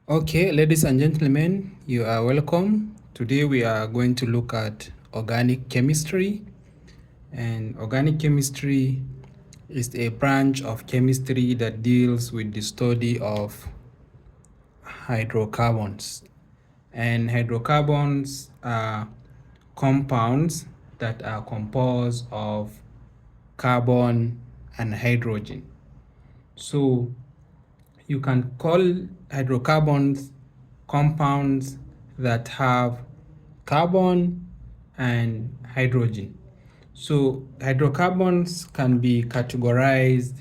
Okay, ladies and gentlemen, you are welcome. Today we are going to look at organic chemistry. And organic chemistry is a branch of chemistry that deals with the study of hydrocarbons. And hydrocarbons are compounds that are composed of carbon and hydrogen. So you can call hydrocarbons compounds that have carbon and hydrogen. So hydrocarbons can be categorized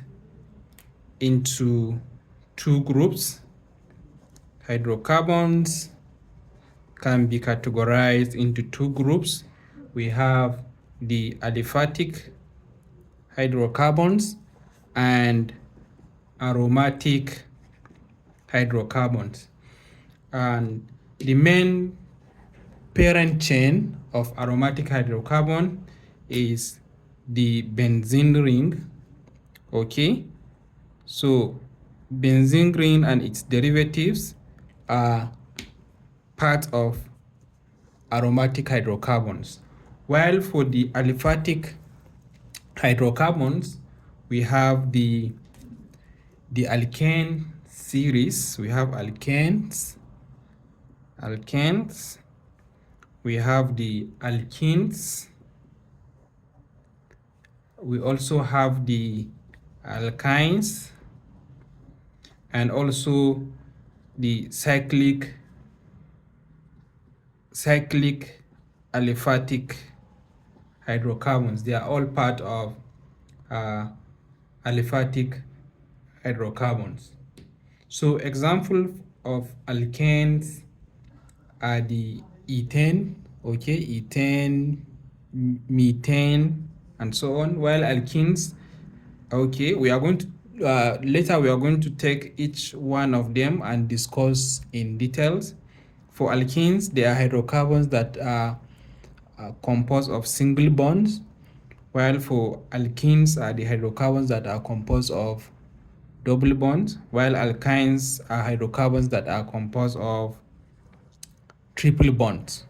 into two groups. Hydrocarbons can be categorized into two groups. We have the aliphatic hydrocarbons and aromatic hydrocarbons. And the main parent chain of aromatic hydrocarbon is the benzene ring. Okay, so benzene ring and its derivatives are part of aromatic hydrocarbons, while for the aliphatic hydrocarbons we have the alkane series. We have alkanes, we have the alkenes, we also have the alkynes, and also the cyclic aliphatic hydrocarbons. They are all part of aliphatic hydrocarbons. So example of alkanes are the ethane, methane, and so on. While alkenes, we are going to later we are going to take each one of them and discuss in details. For alkenes, they are hydrocarbons that are composed of single bonds, while for alkenes are the hydrocarbons that are composed of double bonds, while alkynes are hydrocarbons that are composed of triple bonds.